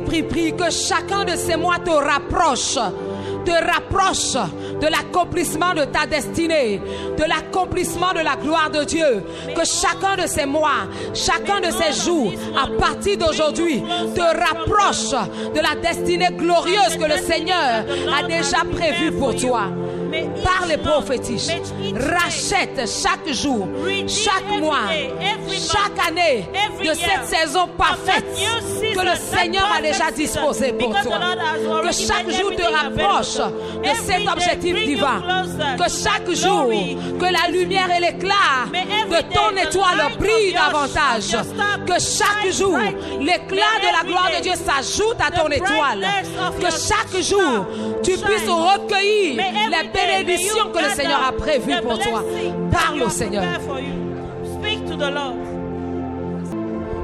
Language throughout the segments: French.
Prie, que chacun de ces mois te rapproche de l'accomplissement de ta destinée, de l'accomplissement de la gloire de Dieu. Que chacun de ces mois, chacun de ces jours, à partir d'aujourd'hui, te rapproche de la destinée glorieuse que le Seigneur a déjà prévue pour toi. Parle et prophétise. Rachète chaque jour, chaque mois, chaque année de cette saison parfaite que le Seigneur a déjà disposée pour toi. Que chaque jour te rapproche de cet objectif divin. Que chaque jour, que la lumière et l'éclat de ton étoile brillent davantage. Que chaque jour, l'éclat de la gloire de Dieu s'ajoute à ton étoile. Que chaque jour, tu puisses recueillir les bénédictions que le Seigneur a prévues pour toi. Parle au Seigneur.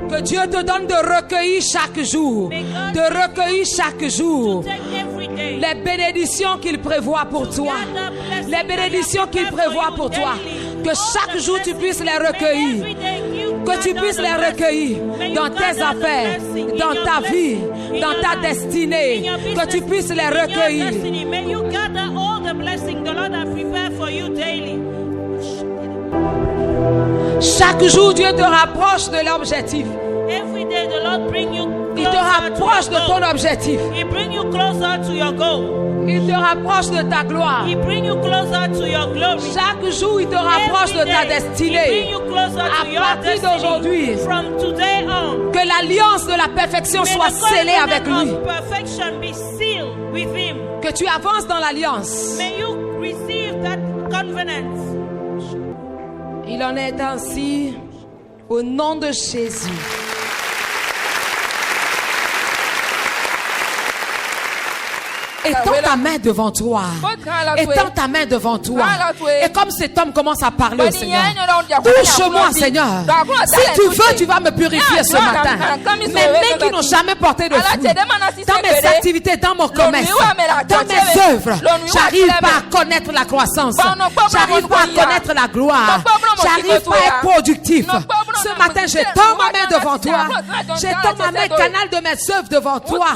Que Dieu te donne de recueillir chaque jour. De recueillir chaque jour les bénédictions qu'il prévoit pour toi. Les bénédictions qu'il prévoit pour toi. Que chaque jour tu puisses les recueillir. Que tu puisses les recueillir dans tes affaires, dans ta vie, dans ta destinée. Que tu puisses les recueillir. Chaque jour, Dieu te rapproche de l'objectif. Il te rapproche de ton objectif. Il te rapproche de ta gloire. Chaque jour, il te rapproche de ta destinée. À partir d'aujourd'hui, que l'alliance de la perfection soit scellée avec lui. Que tu avances dans l'alliance. Il en est ainsi au nom de Jésus. Étends ta main devant toi. Étends ta main devant toi. Et comme cet homme commence à parler au Seigneur, touche-moi, Seigneur. Si tu veux, tu vas me purifier ce matin. Mes mains qui n'ont jamais porté de fruits, dans mes activités, dans mon commerce, dans mes œuvres, j'arrive pas à connaître la croissance. J'arrive pas à connaître la gloire. J'arrive pas à être productif. Ce matin, j'étends ma main devant toi. J'étends ma main, canal de mes œuvres devant toi.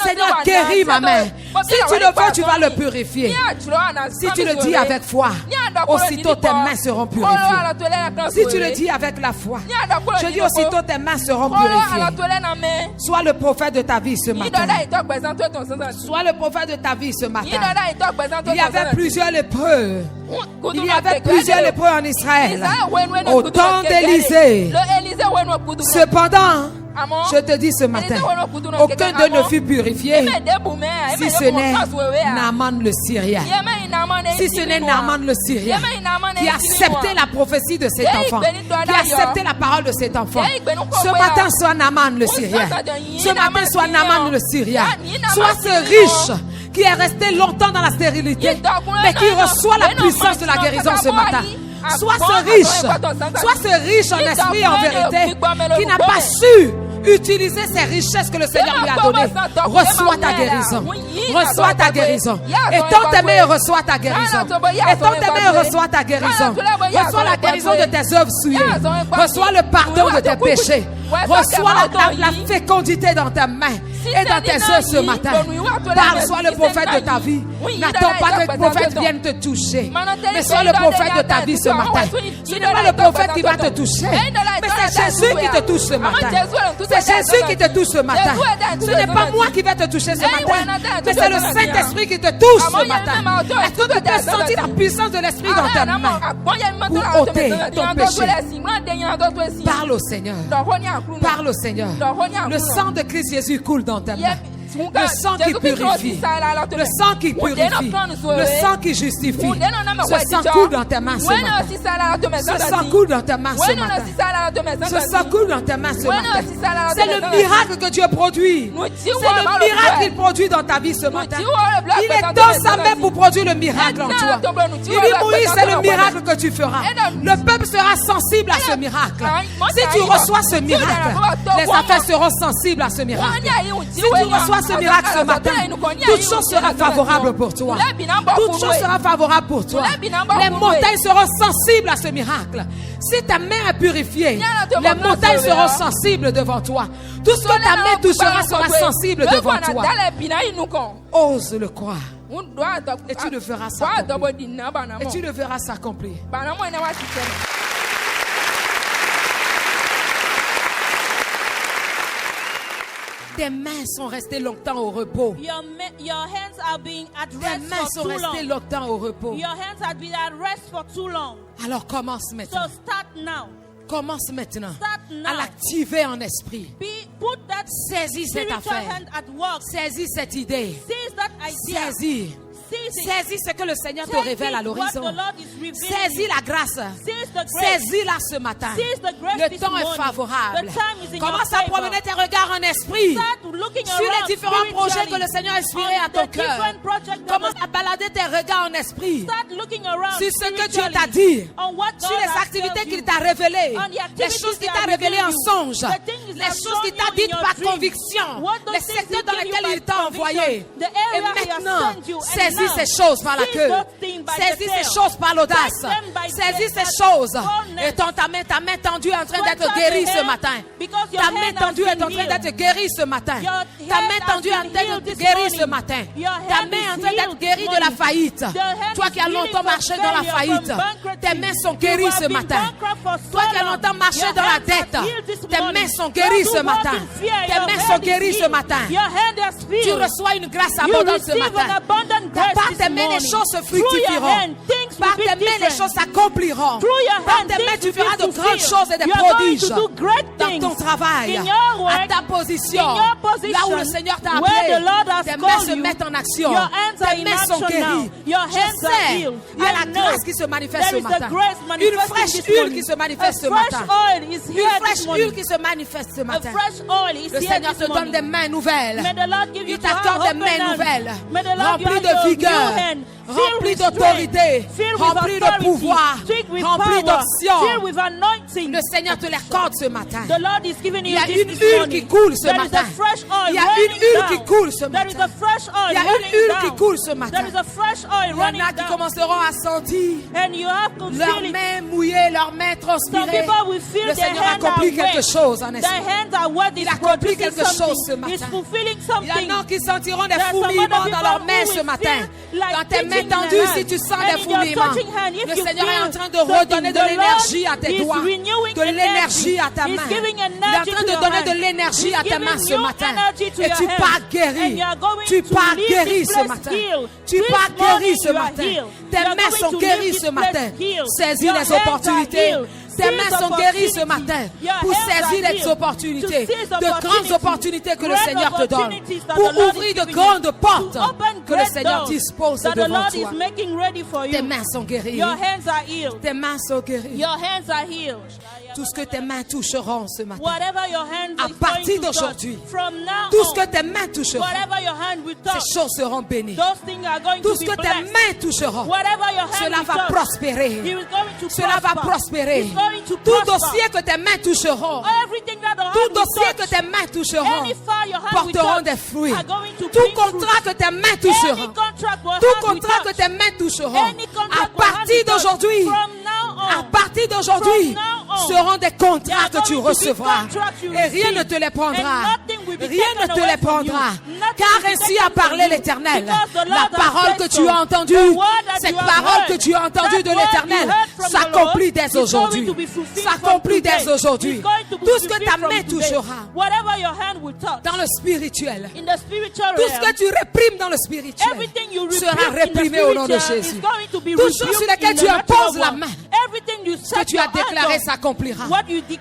Seigneur, guéris ma main. Si tu le veux, tu vas le purifier. Si tu le dis avec foi, aussitôt tes mains seront purifiées. Si tu le dis avec la foi, je dis aussitôt tes mains seront purifiées. Sois le prophète de ta vie ce matin. Sois le prophète de ta vie ce matin. Il y avait plusieurs lépreux. Il y avait plusieurs lépreux en Israël au temps d'Élisée. Cependant, je te dis ce matin, aucun d'eux ne fut purifié si ce n'est Naaman le Syrien. Si ce n'est Naaman le Syrien qui a accepté la prophétie de cet enfant, qui a accepté la parole de cet enfant. Ce matin, soit Naaman le Syrien. Ce matin, soit Naaman le Syrien. Soit ce riche qui est resté longtemps dans la stérilité, mais qui reçoit la puissance de la guérison ce matin. Sois ce riche en esprit et en vérité, qui n'a pas su utiliser ces richesses que le Seigneur lui a données. Reçois ta guérison. Reçois ta guérison. Étends tes mains et reçois ta guérison. Étends tes mains et reçois ta guérison. Reçois la guérison de tes œuvres souillées. Reçois le pardon de tes péchés. Reçois la fécondité dans tes mains et dans tes œuvres ce matin. Parle, sois le prophète de ta vie. N'attends pas que le prophète vienne te toucher, mais sois le prophète de ta vie ce matin. Ce n'est pas le prophète qui va te toucher, mais c'est Jésus qui te touche ce matin. C'est Jésus qui te touche ce matin. Ce n'est pas moi qui vais te toucher ce matin, mais c'est le Saint-Esprit qui te touche ce matin. Est-ce que tu peux sentir la puissance de l'Esprit dans tes mains pour ôter ton péché? Parle au Seigneur. Parle au Seigneur. Le sang de Christ Jésus coule dans tes mains. Le sang qui purifie, le sang qui purifie, le sang qui justifie. Ce sang coule dans tes mains ce matin. Ce sang coule dans tes mains ce matin. Ce sang coule dans tes mains ce matin. C'est le miracle que Dieu produit. C'est le miracle qu'il produit dans ta vie ce matin. Il est dans sa main pour produire le miracle en toi. Il dit, Moïse, c'est le miracle que tu feras. Le peuple sera sensible à ce miracle. Si tu reçois ce miracle, les affaires seront sensibles à ce miracle. Si tu reçois ce miracle ce matin, toute chose sera favorable pour toi. Toute chose sera favorable pour toi. Les montagnes seront sensibles à ce miracle. Si ta main est purifiée, les montagnes seront sensibles devant toi. Tout ce que ta main touchera sera sensible devant toi. Ose le croire. Et tu le verras s'accomplir. Et tu le verras s'accomplir. Tes mains sont restées longtemps au repos. Your hands are being at rest. Tes mains sont restées longtemps au repos. Your hands have been at rest for too long. Alors commence maintenant. So start now. Commence maintenant Start now. à l'activer en esprit. Put that Saisis cette affaire. hand at work. Saisis cette idée. Seize that idea. Saisis. Saisis ce que le Seigneur te révèle à l'horizon. Saisis la grâce. Saisis-la ce matin. Le temps est favorable. Commence à promener tes regards en esprit sur les différents projets que le Seigneur a inspirés à ton cœur. Commence à balader tes regards en esprit sur ce que Dieu t'a dit, sur les activités qu'il t'a révélées, les choses qu'il t'a révélées en songe, les choses qu'il t'a dites par conviction, les secteurs dans lesquels il t'a envoyé. Et maintenant, saisis ces choses par la queue. Saisis ces choses par l'audace. Saisis ces choses. Et ta main tendue est en train d'être guérie ce matin. Ta main tendue est en train d'être guérie ce matin. Ta main tendue est en train d'être guérie ce matin. Ta main est en train d'être guérie de la faillite. Toi qui as longtemps marché dans la faillite, tes mains sont guéries ce matin. Toi qui as longtemps marché dans la dette, tes mains sont guéries ce matin. Tes mains sont guéries ce matin. Tu reçois une grâce abondante ce matin. Par tes mains, les choses se fructifieront. Par tes mains, les choses s'accompliront. Par tes mains, tu feras de grandes choses et des prodiges dans ton travail, à ta position, là où le Seigneur t'a appelé. Tes mains se mettent en action. Tes mains sont guéries. Je sais, il y a la grâce qui se manifeste ce matin. Une fraîche huile qui se manifeste ce matin. Une fraîche huile qui se manifeste ce matin. Le Seigneur te donne des mains nouvelles. Il t'accorde des mains nouvelles, remplies de vigueur, rempli d'autorité, rempli de pouvoir, rempli d'onction. Le Seigneur te l'accorde ce matin. Il y a une huile qui coule ce matin. Il y a une huile qui coule ce matin. Il y a une huile qui coule ce matin. Il y en a qui commenceront à sentir leurs mains mouillées, leurs mains transpirées. Le Seigneur accomplit quelque chose en esprit. Il accomplit quelque chose ce matin. Il y en a qui sentiront des fourmillements dans leurs mains ce matin. Dans tes mains tendues, si tu sens des fourmillements, le Seigneur est en train de redonner de l'énergie à tes doigts, de l'énergie à ta main. Il est en train de donner de l'énergie à tes mains ce matin. Et tu pars guéri. Tu pars guéri ce matin. Tu pars guéri ce matin. Tes mains sont guéries ce matin. Saisis les opportunités. Tes mains sont guéries ce matin pour saisir les opportunités, de grandes opportunités que le Seigneur te donne, pour ouvrir de grandes portes que le Seigneur dispose devant toi. Tes mains sont guéries. Tes mains sont guéries. Tout ce que tes mains toucheront ce matin, à partir d'aujourd'hui, tout ce que tes mains toucheront, ces choses seront bénies. Tout ce que tes mains toucheront, cela va prospérer. Cela va prospérer. Tout dossier que tes mains toucheront, tout dossier que tes mains toucheront, porteront des fruits. Tout contrat que tes mains toucheront, tout contrat que tes mains toucheront, à partir d'aujourd'hui, seront des contrats que tu recevras. Et rien ne te les prendra. Rien ne te les prendra. Car ainsi a parlé l'Éternel. La parole que tu as entendue, cette parole que tu as entendue de l'Éternel, s'accomplit dès aujourd'hui. S'accomplit dès aujourd'hui. Tout ce que ta main touchera dans le spirituel, tout ce que tu réprimes dans le spirituel sera réprimé au nom de Jésus. Toutes choses sur lesquelles tu imposes la main, ce que tu as déclaré s'accomplira.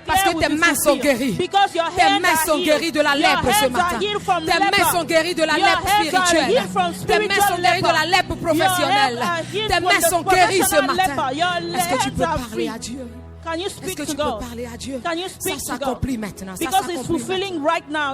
Parce que tes mains sont guéries. Tes mains sont guéries de la lèpre ce matin. Tes mains sont guéries de la lèpre spirituelle. Tes mains sont guéries de la lèpre professionnelle. Tes mains sont guéries ce matin. Est-ce que tu peux parler à Dieu? Est-ce que tu peux parler à Dieu? Ça s'accomplit maintenant. Ça s'accomplit maintenant.